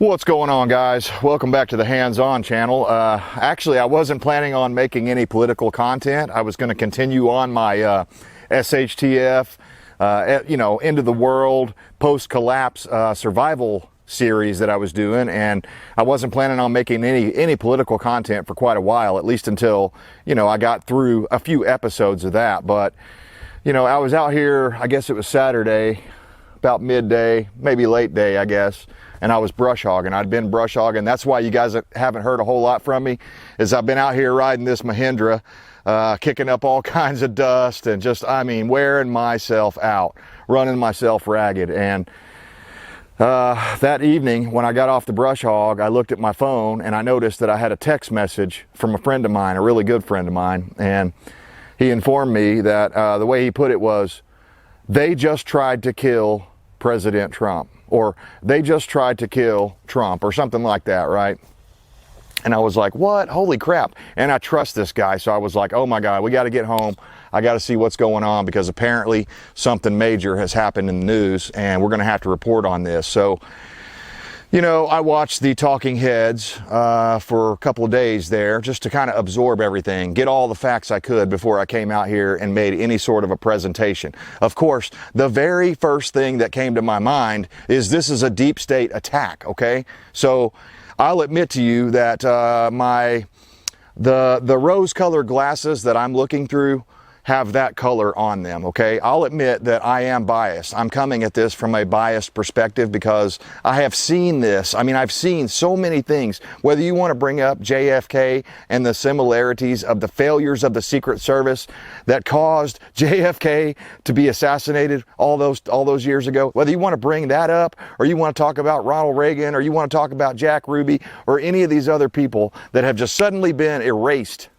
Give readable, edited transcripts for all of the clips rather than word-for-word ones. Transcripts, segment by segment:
What's going on, guys? Welcome back to the Hands-On channel. Actually, I wasn't planning on making any political content. I was going to continue on my SHTF, end of the world, post-collapse survival series that I was doing, and I wasn't planning on making any political content for quite a while, at least until, I got through a few episodes of that. But, I was out here, I guess it was Saturday, about midday, maybe late day, I guess, and I was brush hogging. I'd been brush hogging. That's why you guys haven't heard a whole lot from me, is I've been out here riding this Mahindra, kicking up all kinds of dust and just, wearing myself out, running myself ragged. And that evening, when I got off the brush hog, I looked at my phone and I noticed that I had a text message from a friend of mine, a really good friend of mine, and he informed me that the way he put it was, they just tried to kill President Trump, or they just tried to kill Trump, or something like that, right? And I was like, what? Holy crap. And I trust this guy, so I was like, oh my God, we got to get home. I got to see what's going on, because apparently something major has happened in the news, and we're going to have to report on this. So, I watched the talking heads for a couple of days there, just to kind of absorb everything, get all the facts I could before I came out here and made any sort of a presentation. Of course, the very first thing that came to my mind is this is a deep state attack, okay? So I'll admit to you that the rose-colored glasses that I'm looking through have that color on them, okay? I'll admit that I am biased. I'm coming at this from a biased perspective because I have seen this. I've seen so many things. Whether you want to bring up JFK and the similarities of the failures of the Secret Service that caused JFK to be assassinated all those years ago, whether you want to bring that up, or you want to talk about Ronald Reagan, or you want to talk about Jack Ruby, or any of these other people that have just suddenly been erased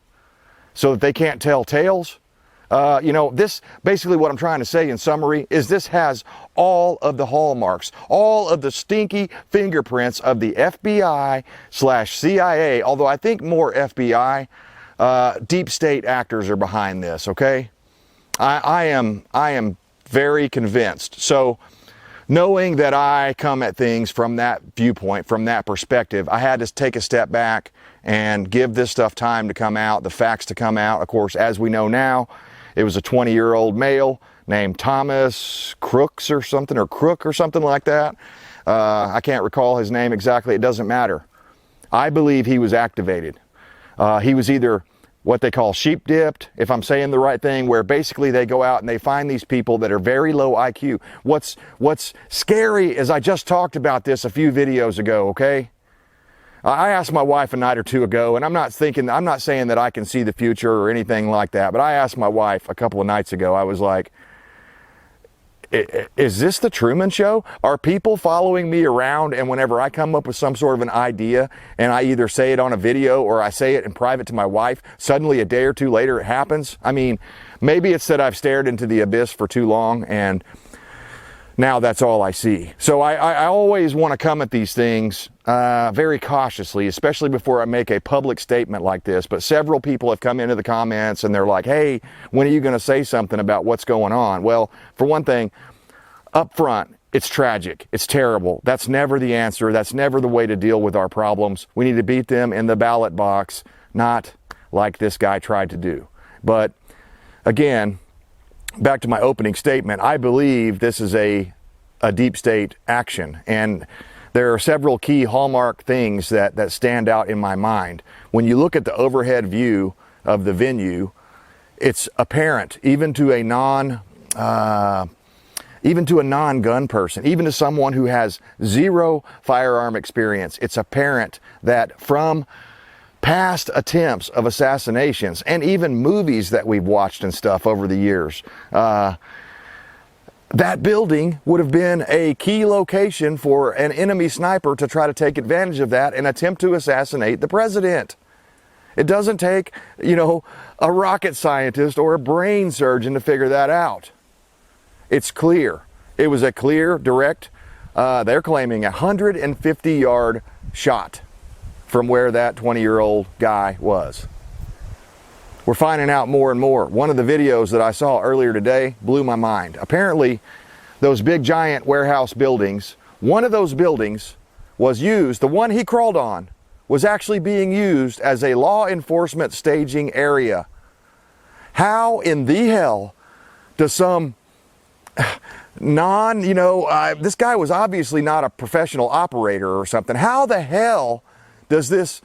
so that they can't tell tales. This basically what I'm trying to say in summary is this has all of the hallmarks, all of the stinky fingerprints of the FBI/CIA, although I think more FBI, deep state actors are behind this, okay? I am very convinced. So knowing that I come at things from that viewpoint, from that perspective, I had to take a step back and give this stuff time to come out, the facts to come out. Of course, as we know now, it was a 20-year-old male named Thomas Crooks or something, or Crook or something like that. I can't recall his name exactly. It doesn't matter. I believe he was activated. He was either what they call sheep dipped, if I'm saying the right thing, where basically they go out and they find these people that are very low IQ. What's scary is I just talked about this a few videos ago, okay? I asked my wife a night or two ago, and I'm not saying that I can see the future or anything like that, but I asked my wife a couple of nights ago, I was like, is this the Truman Show? Are people following me around, and whenever I come up with some sort of an idea and I either say it on a video or I say it in private to my wife, suddenly a day or two later it happens? Maybe it's that I've stared into the abyss for too long and now that's all I see. So I always want to come at these things very cautiously, especially before I make a public statement like this. But several people have come into the comments and they're like, hey, when are you going to say something about what's going on? Well, for one thing, up front, it's tragic. It's terrible. That's never the answer. That's never the way to deal with our problems. We need to beat them in the ballot box, not like this guy tried to do. But again, back to my opening statement, I believe this is a deep state action. And there are several key hallmark things that stand out in my mind. When you look at the overhead view of the venue, it's apparent, even to a non-gun person, even to someone who has zero firearm experience, it's apparent that from past attempts of assassinations and even movies that we've watched and stuff over the years, that building would have been a key location for an enemy sniper to try to take advantage of that and attempt to assassinate the president. It doesn't take, a rocket scientist or a brain surgeon to figure that out. It's clear. It was a clear, direct, they're claiming 150-yard shot from where that 20-year-old guy was. We're finding out more and more. One of the videos that I saw earlier today blew my mind. Apparently, those big giant warehouse buildings, one of those buildings was used, the one he crawled on, was actually being used as a law enforcement staging area. How in the hell does some this guy was obviously not a professional operator or something. How the hell does this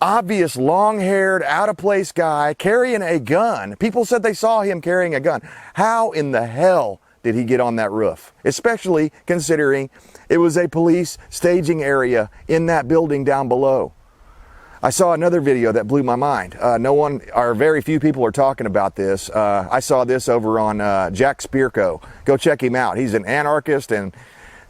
obvious long-haired, out-of-place guy carrying a gun, people said they saw him carrying a gun, how in the hell did he get on that roof? Especially considering it was a police staging area in that building down below. I saw another video that blew my mind. Very few people are talking about this. I saw this over on Jack Spirko. Go check him out. He's an anarchist, and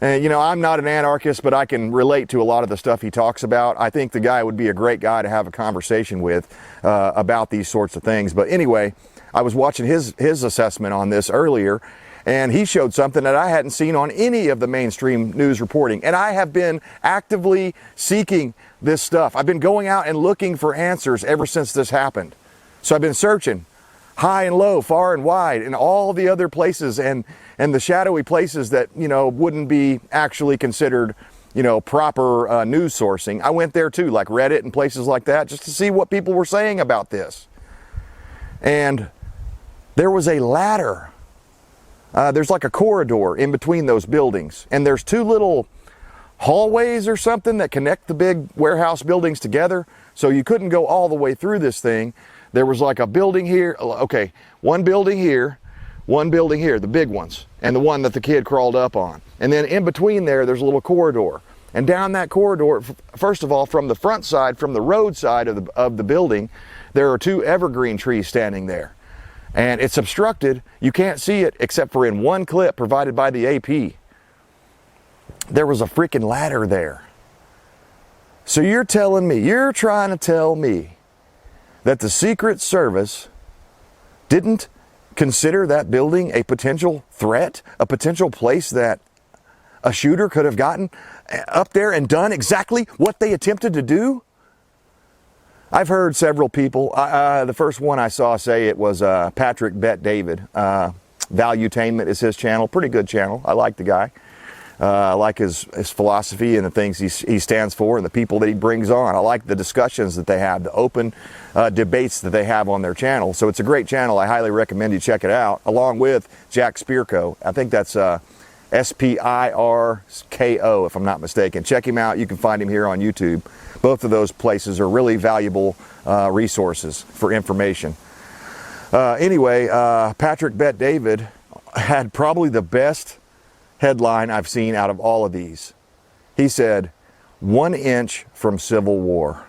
I'm not an anarchist, but I can relate to a lot of the stuff he talks about. I think the guy would be a great guy to have a conversation with about these sorts of things. But anyway, I was watching his assessment on this earlier, and he showed something that I hadn't seen on any of the mainstream news reporting. And I have been actively seeking this stuff. I've been going out and looking for answers ever since this happened. So I've been searching high and low, far and wide, in all the other places and the shadowy places that, wouldn't be actually considered, proper news sourcing. I went there too, like Reddit and places like that, just to see what people were saying about this. And there was a ladder. There's like a corridor in between those buildings, and there's two little hallways or something that connect the big warehouse buildings together, so you couldn't go all the way through this thing. There was like a building here, okay, one building here, the big ones, and the one that the kid crawled up on. And then in between there's a little corridor. And down that corridor, first of all, from the front side, from the road side of the building, there are two evergreen trees standing there. And it's obstructed. You can't see it except for in one clip provided by the AP. There was a freaking ladder there. So you're trying to tell me that the Secret Service didn't consider that building a potential threat, a potential place that a shooter could have gotten up there and done exactly what they attempted to do? I've heard several people, the first one I saw say it was Patrick Bet David. Valuetainment is his channel, pretty good channel. I like the guy. I like his philosophy and the things he stands for and the people that he brings on. I like the discussions that they have, the open debates that they have on their channel. So it's a great channel. I highly recommend you check it out, along with Jack Spirko. I think that's Spirko, if I'm not mistaken. Check him out. You can find him here on YouTube. Both of those places are really valuable resources for information. Anyway, Patrick Bet David had probably the best headline I've seen out of all of these. He said, 1 inch from civil war.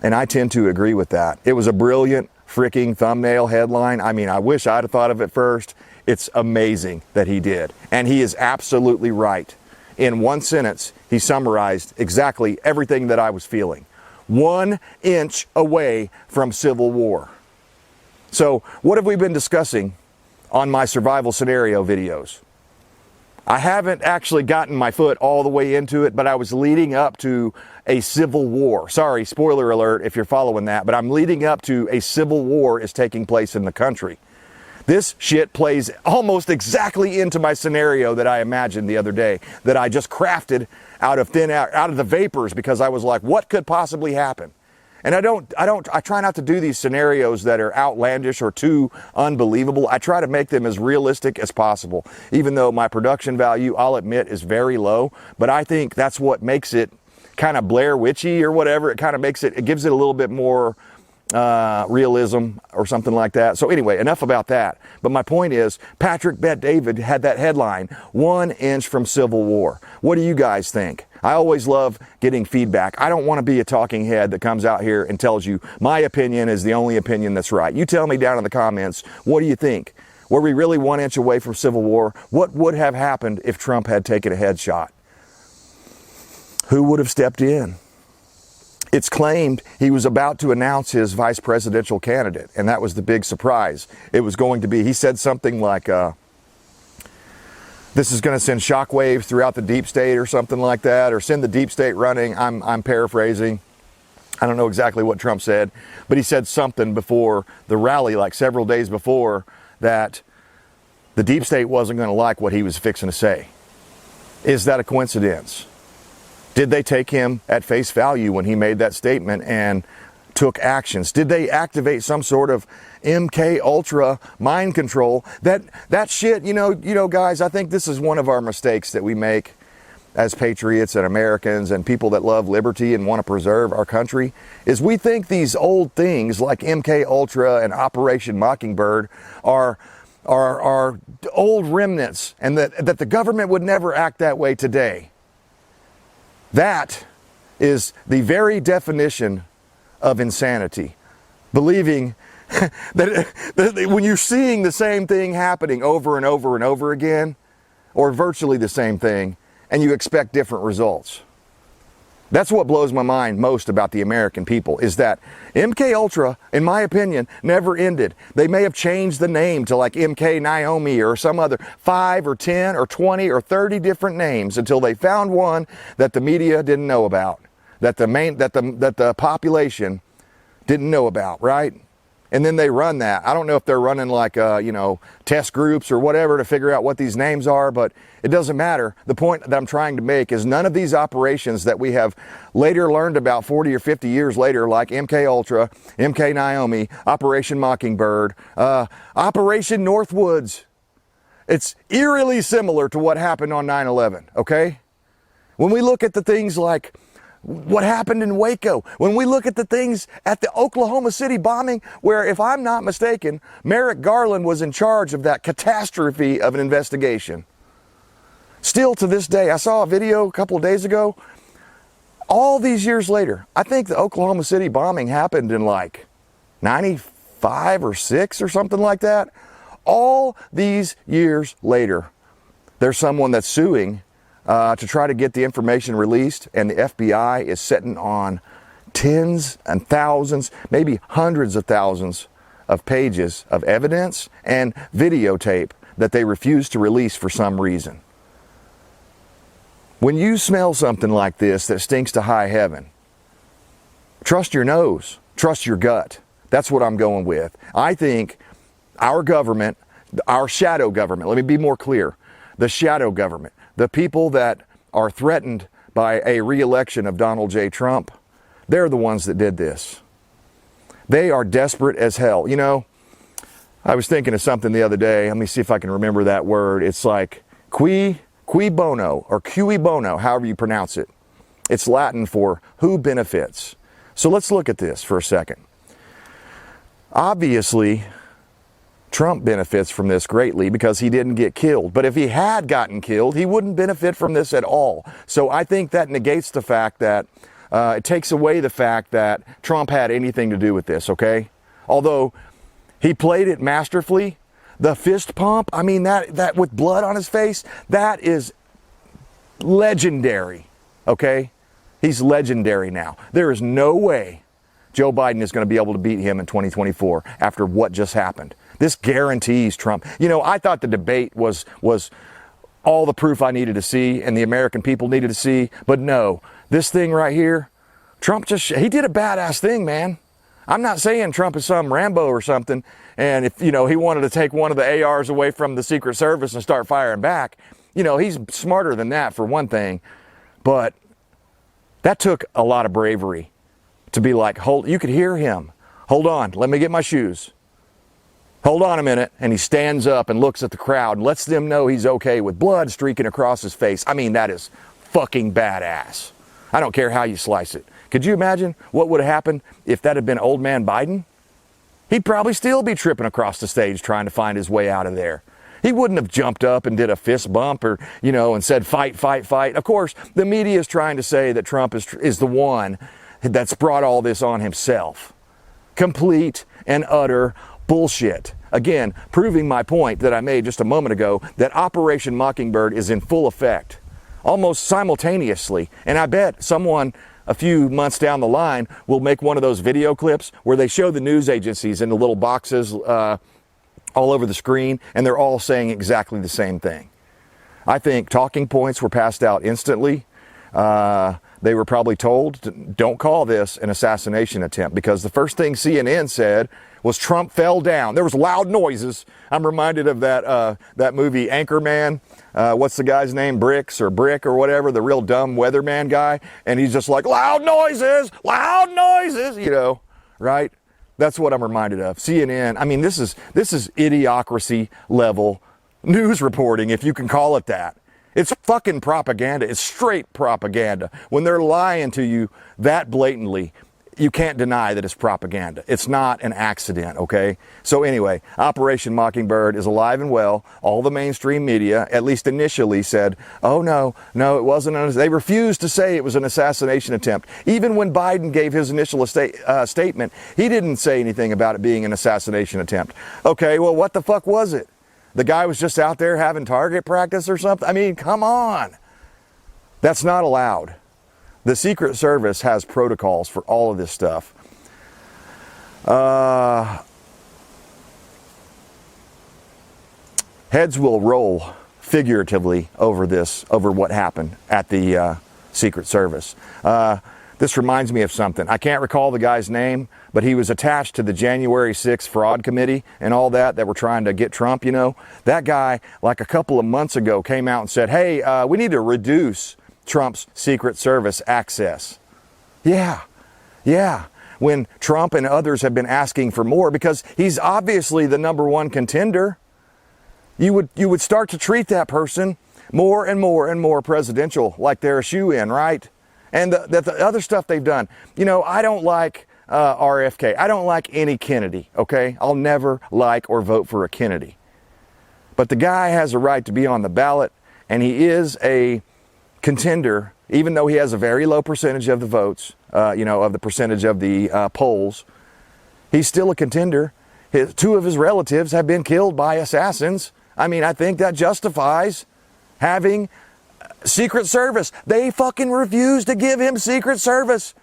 And I tend to agree with that. It was a brilliant freaking thumbnail headline. I mean, I wish I'd have thought of it first. It's amazing that he did. And he is absolutely right. In one sentence, he summarized exactly everything that I was feeling. 1 inch away from civil war. So what have we been discussing on my survival scenario videos? I haven't actually gotten my foot all the way into it, but I was leading up to a civil war. Sorry, spoiler alert if you're following that, but I'm leading up to a civil war is taking place in the country. This shit plays almost exactly into my scenario that I imagined the other day, that I just crafted out of the vapors, because I was like, what could possibly happen? And I try not to do these scenarios that are outlandish or too unbelievable. I try to make them as realistic as possible, even though my production value, I'll admit, is very low. But I think that's what makes it kind of Blair Witchy or whatever. It kind of makes it gives it a little bit more realism or something like that. So anyway, enough about that. But my point is, Patrick Bet David had that headline, 1 inch from civil war. What do you guys think? I always love getting feedback. I don't want to be a talking head that comes out here and tells you my opinion is the only opinion that's right. You tell me down in the comments, what do you think? Were we really 1 inch away from civil war? What would have happened if Trump had taken a headshot? Who would have stepped in? It's claimed he was about to announce his vice presidential candidate, and that was the big surprise. It was going to be, he said something like, this is going to send shockwaves throughout the deep state or something like that, or send the deep state running. I'm paraphrasing. I don't know exactly what Trump said, but he said something before the rally, like several days before, that the deep state wasn't going to like what he was fixing to say. Is that a coincidence? Did they take him at face value when he made that statement and took actions? Did they activate some sort of MK Ultra mind control? That shit, you know, guys, I think this is one of our mistakes that we make as patriots and Americans and people that love liberty and want to preserve our country, is we think these old things like MK Ultra and Operation Mockingbird are old remnants, and that the government would never act that way today. That is the very definition of insanity. Believing that when you're seeing the same thing happening over and over and over again, or virtually the same thing, and you expect different results. That's what blows my mind most about the American people, is that MK Ultra, in my opinion, never ended. They may have changed the name to like MK Naomi or some other 5 or 10 or 20 or 30 different names until they found one that the media didn't know about, that the population didn't know about, right? And then they run that. I don't know if they're running like, test groups or whatever to figure out what these names are, but it doesn't matter. The point that I'm trying to make is none of these operations that we have later learned about 40 or 50 years later, like MK Ultra, MK Naomi, Operation Mockingbird, Operation Northwoods, it's eerily similar to what happened on 9/11, okay? When we look at the things like what happened in Waco, when we look at the things at the Oklahoma City bombing, where, if I'm not mistaken, Merrick Garland was in charge of that catastrophe of an investigation. Still to this day, I saw a video a couple of days ago, all these years later, I think the Oklahoma City bombing happened in like 95 or 6 or something like that. All these years later, there's someone that's suing to try to get the information released, and the FBI is sitting on tens and thousands, maybe hundreds of thousands of pages of evidence and videotape that they refuse to release for some reason. When you smell something like this that stinks to high heaven, trust your nose, trust your gut. That's what I'm going with. I think our government, our shadow government, let me be more clear, the shadow government, the people that are threatened by a re-election of Donald J. Trump, they're the ones that did this. They are desperate as hell. You know, I was thinking of something the other day. Let me see if I can remember that word. It's like cui bono, or cui bono, however you pronounce it. It's Latin for who benefits. So let's look at this for a second. Obviously, Trump benefits from this greatly because he didn't get killed. But if he had gotten killed, he wouldn't benefit from this at all. So I think that negates the fact that, it takes away the fact that Trump had anything to do with this, okay? Although he played it masterfully. The fist pump, I mean, that with blood on his face, that is legendary, okay? He's legendary now. There is no way Joe Biden is going to be able to beat him in 2024 after what just happened. This guarantees Trump. You know, I thought the debate was all the proof I needed to see and the American people needed to see. But no, this thing right here, Trump he did a badass thing, man. I'm not saying Trump is some Rambo or something. And if, he wanted to take one of the ARs away from the Secret Service and start firing back, he's smarter than that for one thing. But that took a lot of bravery to be like, you could hear him. Hold on, let me get my shoes. Hold on a minute. And he stands up and looks at the crowd and lets them know he's okay with blood streaking across his face. I mean, that is fucking badass. I don't care how you slice it. Could you imagine what would have happened if that had been old man Biden? He'd probably still be tripping across the stage trying to find his way out of there. He wouldn't have jumped up and did a fist bump or, and said, fight, fight, fight. Of course, the media is trying to say that Trump is the one that's brought all this on himself. Complete and utter bullshit. Again, proving my point that I made just a moment ago, that Operation Mockingbird is in full effect, almost simultaneously. And I bet someone a few months down the line will make one of those video clips where they show the news agencies in the little boxes all over the screen, and they're all saying exactly the same thing. I think talking points were passed out instantly. they were probably told, don't call this an assassination attempt, because the first thing CNN said was Trump fell down. There was loud noises. I'm reminded of that movie Anchorman. What's the guy's name? Bricks or Brick or whatever, the real dumb weatherman guy. And he's just like, loud noises, you know, right? That's what I'm reminded of. CNN, I mean, this is idiocracy level news reporting, if you can call it that. It's fucking propaganda. It's straight propaganda. When they're lying to you that blatantly, you can't deny that it's propaganda. It's not an accident, okay? So anyway, Operation Mockingbird is alive and well. All the mainstream media, at least initially, said, oh no, it wasn't. They refused to say it was an assassination attempt. Even when Biden gave his initial statement, he didn't say anything about it being an assassination attempt. Okay, well, what the fuck was it? The guy was just out there having target practice or something? I mean, come on. That's not allowed. The Secret Service has protocols for all of this stuff. Heads will roll figuratively over what happened at the Secret Service. This reminds me of something. I can't recall the guy's name, but he was attached to the January 6th fraud committee and all that were trying to get Trump, you know. That guy, like a couple of months ago, came out and said, hey, we need to reduce Trump's Secret Service access. Yeah. When Trump and others have been asking for more, because he's obviously the #1 contender, you would start to treat that person more and more presidential, like they're a shoo-in, right? And the other stuff they've done. You know, I don't like RFK. I don't like any Kennedy, okay? I'll never like or vote for a Kennedy. But the guy has a right to be on the ballot, and he is a contender, even though he has a very low percentage of the votes, of the percentage of the polls. He's still a contender. Two of his relatives have been killed by assassins. I mean, I think that justifies having Secret Service. They fucking refused to give him Secret Service.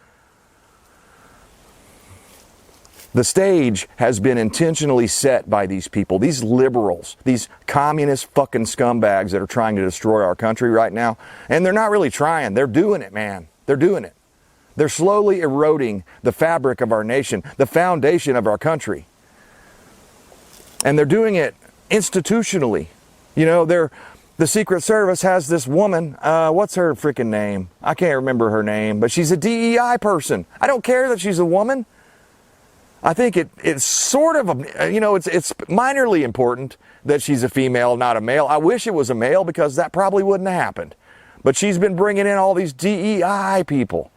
The stage has been intentionally set by these people, these liberals, these communist fucking scumbags that are trying to destroy our country right now. And they're not really trying. They're doing it, man. They're doing it. They're slowly eroding the fabric of our nation, the foundation of our country. And they're doing it institutionally. You know, the Secret Service has this woman, what's her freaking name? I can't remember her name, but she's a DEI person. I don't care that she's a woman. I think it's sort of, it's minorly important that she's a female, not a male. I wish it was a male, because that probably wouldn't have happened. But she's been bringing in all these DEI people.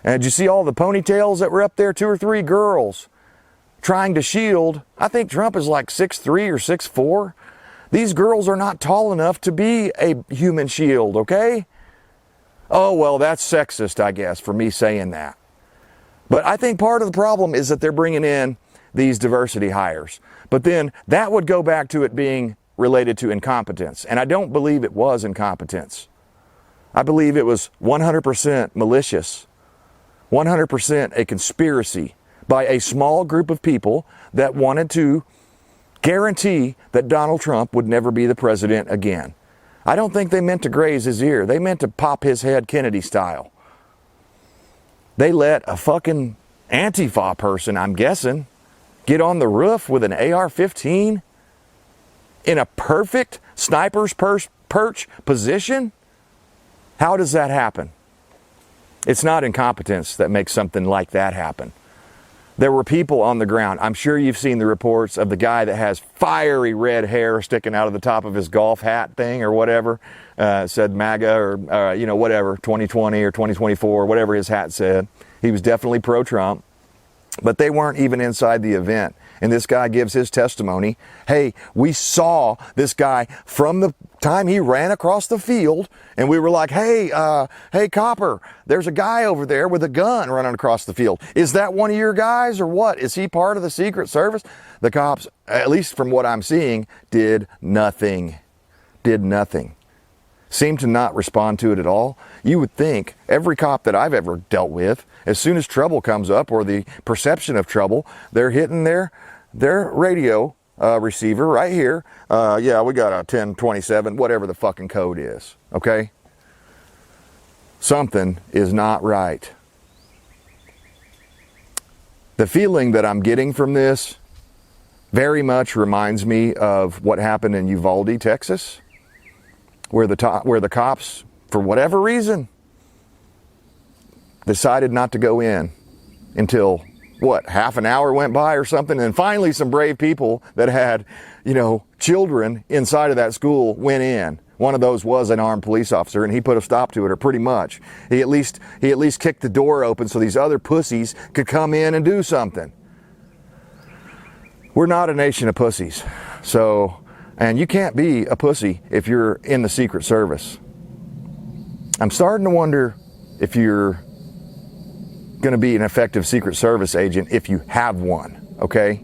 And did you see all the ponytails that were up there? 2 or 3 girls trying to shield. I think Trump is like 6'3" or 6'4". These girls are not tall enough to be a human shield, okay? Oh, well, that's sexist, I guess, for me saying that. But I think part of the problem is that they're bringing in these diversity hires. But then that would go back to it being related to incompetence. And I don't believe it was incompetence. I believe it was 100% malicious, 100% a conspiracy by a small group of people that wanted to guarantee that Donald Trump would never be the president again. I don't think they meant to graze his ear. They meant to pop his head Kennedy style. They let a fucking Antifa person, I'm guessing, get on the roof with an AR-15 in a perfect sniper's perch position? How does that happen? It's not incompetence that makes something like that happen. There were people on the ground. I'm sure you've seen the reports of the guy that has fiery red hair sticking out of the top of his golf hat thing or whatever. Said MAGA or, whatever, 2020 or 2024, whatever his hat said. He was definitely pro-Trump. But they weren't even inside the event. And this guy gives his testimony. Hey, we saw this guy from the time he ran across the field, and we were like, hey, copper, there's a guy over there with a gun running across the field. Is that one of your guys or what? Is he part of the Secret Service? The cops, at least from what I'm seeing, did nothing. Seemed to not respond to it at all. You would think every cop that I've ever dealt with, as soon as trouble comes up or the perception of trouble, they're hitting their radio receiver right here. Yeah, we got a 1027, whatever the fucking code is, okay? something is not right. The feeling that I'm getting from this very much reminds me of what happened in Uvalde, Texas, where the cops, for whatever reason, decided not to go in until, what, half an hour went by or something, and finally some brave people that had, children inside of that school went in. One of those was an armed police officer, and he put a stop to it, or pretty much. He at least kicked the door open so these other pussies could come in and do something. We're not a nation of pussies. So, and you can't be a pussy if you're in the Secret Service. I'm starting to wonder if you're going to be an effective Secret Service agent if you have one, okay?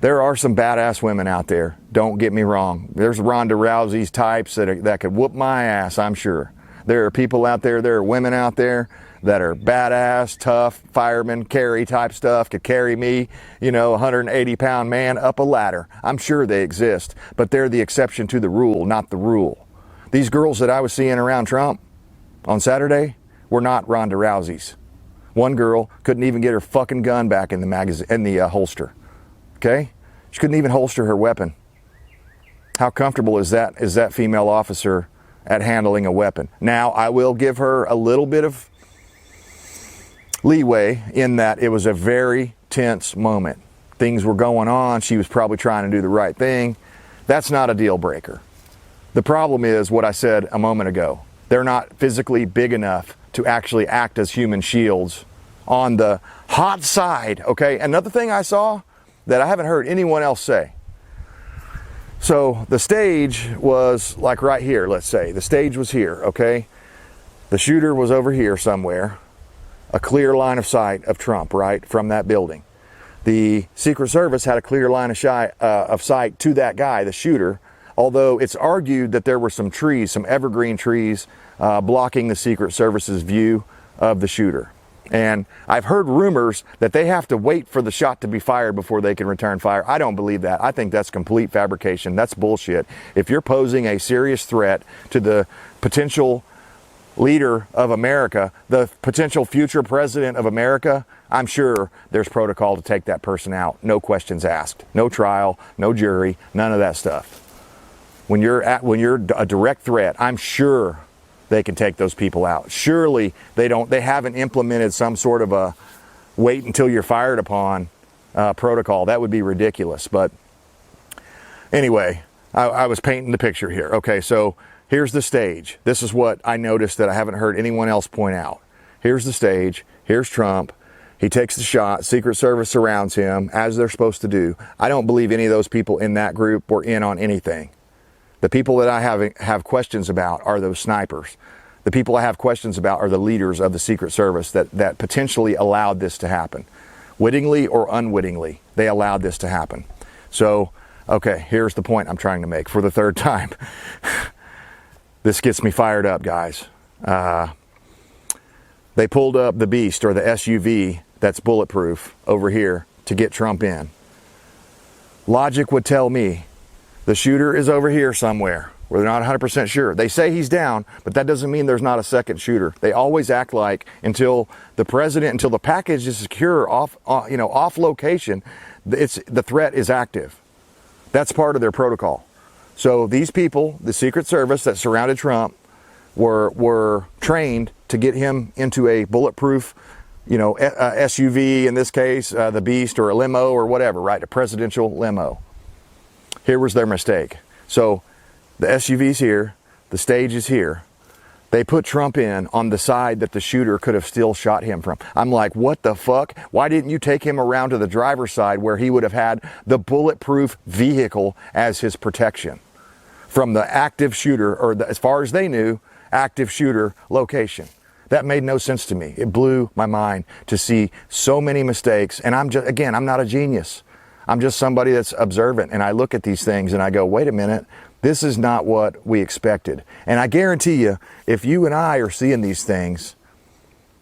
There are some badass women out there, don't get me wrong. There's Ronda Rousey's types that could whoop my ass, I'm sure. There are people out there, there are women out there that are badass, tough, fireman, carry type stuff, could carry me, a 180-pound man up a ladder. I'm sure they exist, but they're the exception to the rule, not the rule. These girls that I was seeing around Trump on Saturday were not Ronda Rousey's. One girl couldn't even get her fucking gun back in the holster. Okay? She couldn't even holster her weapon. How comfortable is that female officer at handling a weapon? Now, I will give her a little bit of leeway in that it was a very tense moment. Things were going on. She was probably trying to do the right thing. That's not a deal breaker. The problem is what I said a moment ago. They're not physically big enough to actually act as human shields on the hot side, okay? Another thing I saw that I haven't heard anyone else say. So the stage was like right here, let's say. The stage was here, okay? The shooter was over here somewhere. A clear line of sight of Trump, right, from that building. The Secret Service had a clear line of sight to that guy, the shooter, although it's argued that there were some trees, some evergreen trees, blocking the Secret Service's view of the shooter. And I've heard rumors that they have to wait for the shot to be fired before they can return fire. I don't believe that. I think that's complete fabrication. That's bullshit. If you're posing a serious threat to the potential leader of America, the potential future president of America, I'm sure there's protocol to take that person out. No questions asked. No trial, no jury, none of that stuff. When you're a direct threat, I'm sure they can take those people out. Surely they haven't implemented some sort of a wait until you're fired upon protocol. That would be ridiculous. But anyway, I was painting the picture here. Okay, so here's the stage. This is what I noticed that I haven't heard anyone else point out. Here's the stage. Here's Trump. He takes the shot. Secret Service surrounds him, as they're supposed to do. I don't believe any of those people in that group were in on anything. The people that I have questions about are those snipers. The people I have questions about are the leaders of the Secret Service that potentially allowed this to happen. Wittingly or unwittingly, they allowed this to happen. So, okay, here's the point I'm trying to make for the third time. This gets me fired up, guys. They pulled up the Beast, or the SUV that's bulletproof, over here to get Trump in. Logic would tell me the shooter is over here somewhere where they're not 100% sure. They say he's down, but that doesn't mean there's not a second shooter. They always act like until the package is secure off location, the threat is active. That's part of their protocol. So these people, the Secret Service that surrounded Trump, were trained to get him into a bulletproof, SUV, in this case, the Beast, or a limo or whatever, right? A presidential limo. Here was their mistake. So the SUV's here, the stage is here. They put Trump in on the side that the shooter could have still shot him from. I'm like, what the fuck? Why didn't you take him around to the driver's side where he would have had the bulletproof vehicle as his protection from the active shooter, or as far as they knew, active shooter location? That made no sense to me. It blew my mind to see so many mistakes. And I'm not a genius. I'm just somebody that's observant, and I look at these things and I go, wait a minute, this is not what we expected. And I guarantee you, if you and I are seeing these things,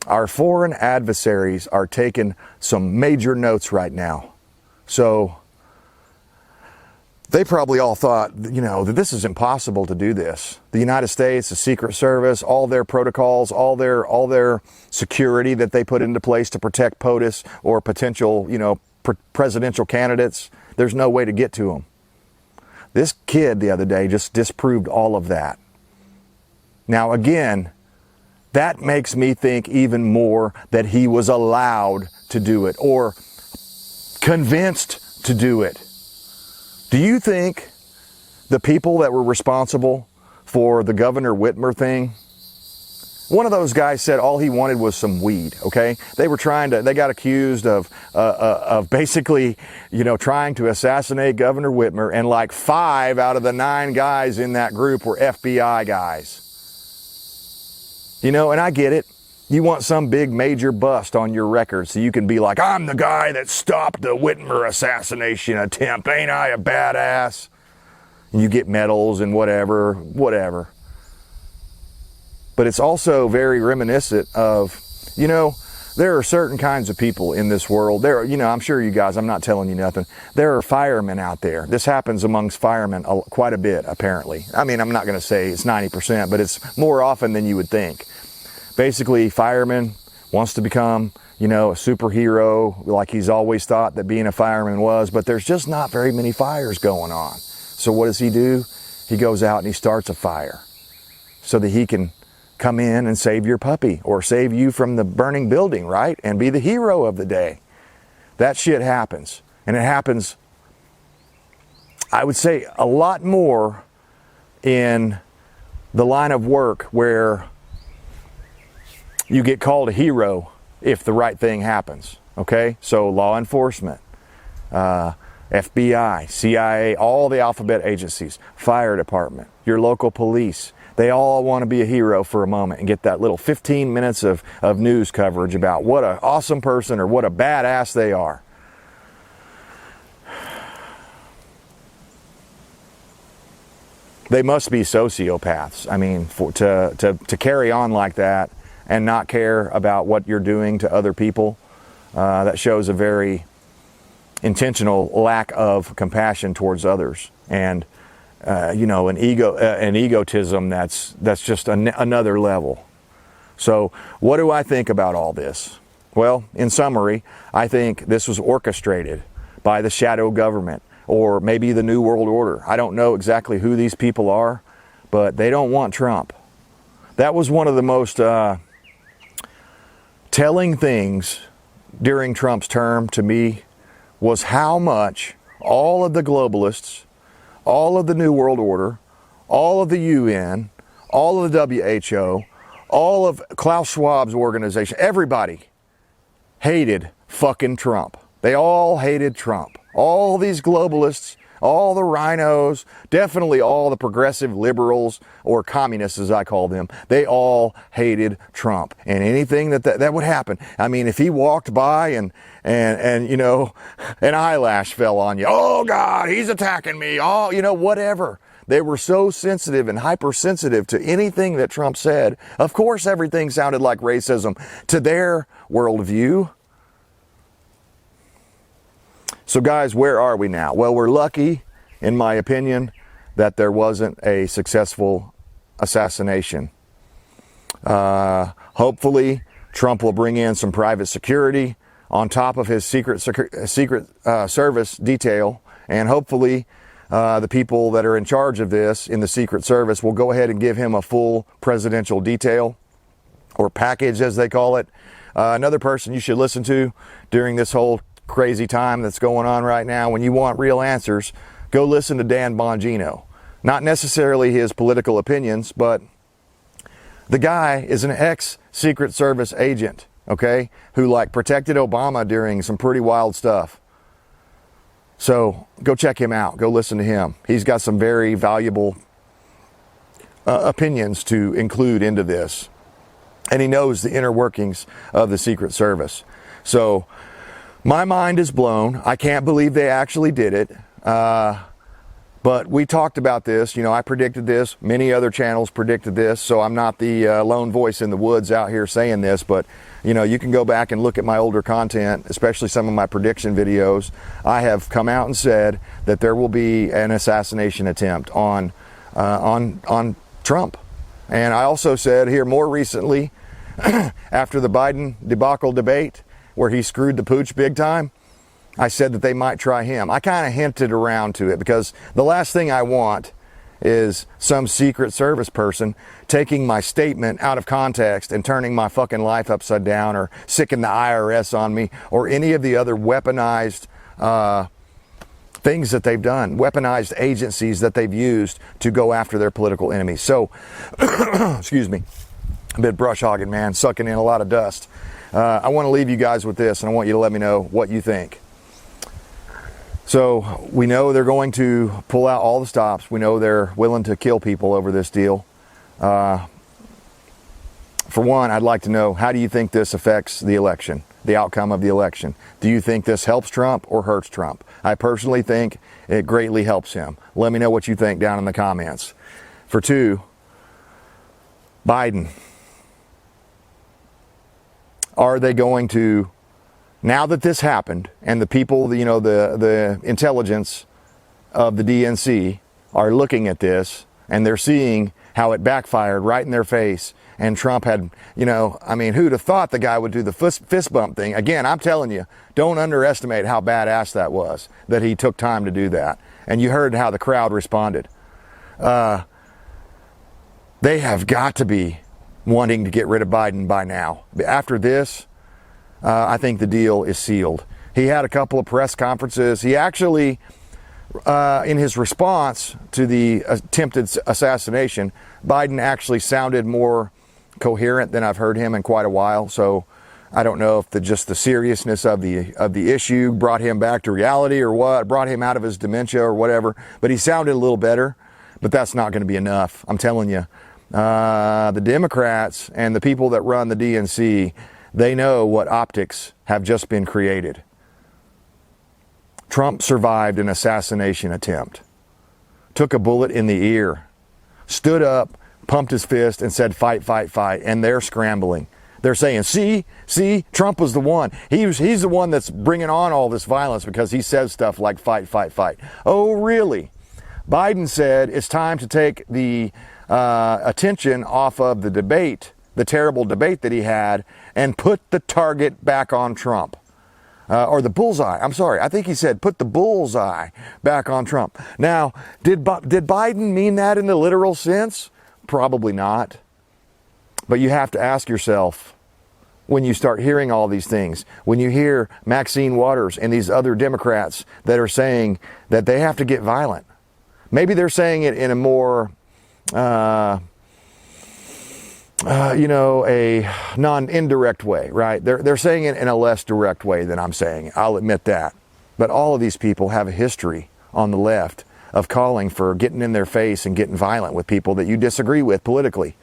our foreign adversaries are taking some major notes right now. So they probably all thought, you know, that this is impossible to do this. The United States, the Secret Service, all their protocols, all their security that they put into place to protect POTUS or potential, you know, presidential candidates, there's no way to get to them. This kid the other day just disproved all of that. Now again, that makes me think even more that he was allowed to do it or convinced to do it. Do you think the people that were responsible for the Governor Whitmer thing, one of those guys said all he wanted was some weed, okay? They got accused of basically, you know, trying to assassinate Governor Whitmer, and like 5 out of the 9 guys in that group were FBI guys. You know, and I get it. You want some big major bust on your record so you can be like, I'm the guy that stopped the Whitmer assassination attempt. Ain't I a badass? And you get medals and whatever. But it's also very reminiscent of, you know, there are certain kinds of people in this world. There are, you know, I'm sure you guys, I'm not telling you nothing. There are firemen out there. This happens amongst firemen quite a bit, apparently. I mean, I'm not going to say it's 90%, but it's more often than you would think. Basically, fireman wants to become, you know, a superhero like he's always thought that being a fireman was, but there's just not very many fires going on. So what does he do? He goes out and he starts a fire so that he can come in and save your puppy or save you from the burning building, right? And be the hero of the day. That shit happens. And it happens, I would say, a lot more in the line of work where you get called a hero if the right thing happens, okay? So law enforcement, FBI, CIA, all the alphabet agencies, fire department, your local police, they all want to be a hero for a moment and get that little 15 minutes of news coverage about what an awesome person or what a badass they are. They must be sociopaths. I mean, to carry on like that and not care about what you're doing to other people, that shows a very intentional lack of compassion towards others, and you know, an egotism that's just another level. So what do I think about all this? Well, in summary, I think this was orchestrated by the shadow government or maybe the New World Order. I don't know exactly who these people are, but they don't want Trump. That was one of the most telling things during Trump's term to me, was how much all of the globalists, all of the New World Order, all of the UN, all of the WHO, all of Klaus Schwab's organization, everybody hated fucking Trump. They all hated Trump. All these globalists, all the rhinos, definitely all the progressive liberals, or communists as I call them, they all hated Trump. And anything that would happen, I mean, if he walked by and you know, an eyelash fell on you, oh God, he's attacking me, oh, you know, whatever. They were so sensitive and hypersensitive to anything that Trump said. Of course, everything sounded like racism to their worldview. So guys, where are we now? Well, we're lucky, in my opinion, that there wasn't a successful assassination. Hopefully, Trump will bring in some private security on top of his secret service detail, and hopefully the people that are in charge of this in the Secret Service will go ahead and give him a full presidential detail, or package as they call it. Another person you should listen to during this whole crazy time that's going on right now, when you want real answers, go listen to Dan Bongino. Not necessarily his political opinions, but the guy is an ex-Secret Service agent, okay, who like protected Obama during some pretty wild stuff. So go check him out. Go listen to him. He's got some very valuable opinions to include into this. And he knows the inner workings of the Secret Service. So my mind is blown. I can't believe they actually did it. But we talked about this. I predicted this. Many other channels predicted this. So I'm not the lone voice in the woods out here saying this. But, you can go back and look at my older content, especially some of my prediction videos. I have come out and said that there will be an assassination attempt on Trump. And I also said here more recently, after the Biden debacle debate, where he screwed the pooch big time, I said that they might try him. I kind of hinted around to it because the last thing I want is some Secret Service person taking my statement out of context and turning my fucking life upside down, or sicking the IRS on me, or any of the other weaponized things that they've done, weaponized agencies that they've used to go after their political enemies. So, excuse me, a bit brush hogging, man, sucking in a lot of dust. I want to leave you guys with this, and I want you to let me know what you think. So we know they're going to pull out all the stops. We know they're willing to kill people over this deal. For one, I'd like to know, how do you think this affects the election, the outcome of the election? Do you think this helps Trump or hurts Trump? I personally think it greatly helps him. Let me know what you think down in the comments. For two, Biden. Are they going to, now that this happened, and the people, the intelligence of the DNC are looking at this, and they're seeing how it backfired right in their face, and Trump had, who'd have thought the guy would do the fist bump thing? Again, I'm telling you, don't underestimate how badass that was, that he took time to do that. And you heard how the crowd responded. They have got to be wanting to get rid of Biden by now. After this, I think the deal is sealed. He had a couple of press conferences. He actually, in his response to the attempted assassination, Biden actually sounded more coherent than I've heard him in quite a while. So I don't know if just the seriousness of the issue brought him back to reality, or what, brought him out of his dementia or whatever. But he sounded a little better. But that's not going to be enough. I'm telling you. The Democrats and the people that run the DNC, they know what optics have just been created. Trump survived an assassination attempt, took a bullet in the ear, stood up, pumped his fist, and said, "Fight, fight, fight." And they're scrambling. They're saying, see, Trump was the one. He's the one that's bringing on all this violence because he says stuff like fight, fight, fight. Oh, really? Biden said it's time to take the attention off of the debate, the terrible debate that he had, and put the target back on Trump. Or the bullseye. I'm sorry. I think he said put the bullseye back on Trump. Now, did Biden mean that in the literal sense? Probably not. But you have to ask yourself, when you start hearing all these things, when you hear Maxine Waters and these other Democrats that are saying that they have to get violent, maybe they're saying it in a more a non-indirect way, right? They're saying it in a less direct way than I'm saying. I'll admit that. But all of these people have a history on the left of calling for getting in their face and getting violent with people that you disagree with politically.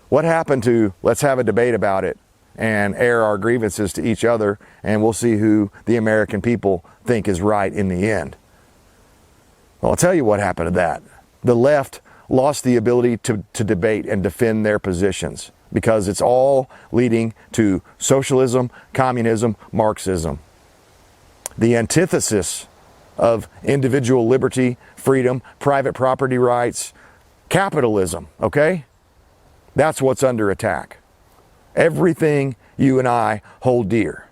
What happened to let's have a debate about it and air our grievances to each other, and we'll see who the American people think is right in the end? Well, I'll tell you what happened to that. The left lost the ability to debate and defend their positions because it's all leading to socialism, communism, Marxism. The antithesis of individual liberty, freedom, private property rights, capitalism, okay? That's what's under attack. Everything you and I hold dear.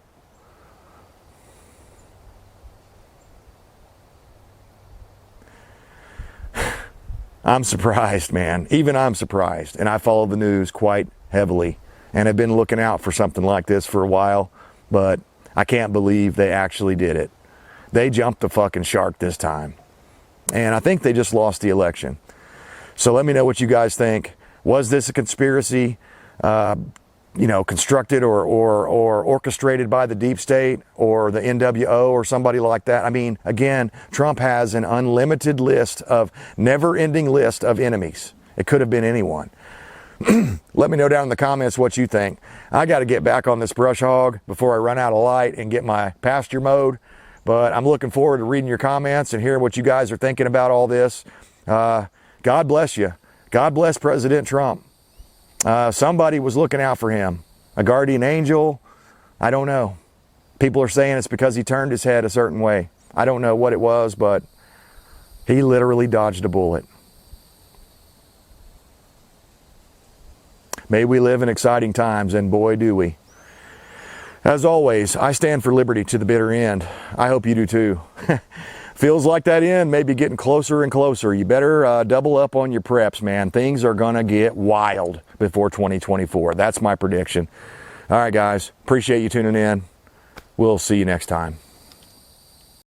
I'm surprised, man. Even I'm surprised. And I follow the news quite heavily and have been looking out for something like this for a while, but I can't believe they actually did it. They jumped the fucking shark this time. And I think they just lost the election. So let me know what you guys think. Was this a conspiracy, constructed or orchestrated by the deep state or the NWO or somebody like that? I mean, again, Trump has an unlimited list of, never-ending list of enemies. It could have been anyone. Let me know down in the comments what you think. I got to get back on this brush hog before I run out of light and get my pasture mowed. But I'm looking forward to reading your comments and hearing what you guys are thinking about all this. God bless you. God bless President Trump. Somebody was looking out for him. A guardian angel. I don't know. People are saying it's because he turned his head a certain way. I don't know what it was, but he literally dodged a bullet. May we live in exciting times, and boy, do we. As always, I stand for liberty to the bitter end. I hope you do too. Feels like that end may be getting closer and closer. You better double up on your preps, man. Things are going to get wild before 2024. That's my prediction. All right, guys. Appreciate you tuning in. We'll see you next time.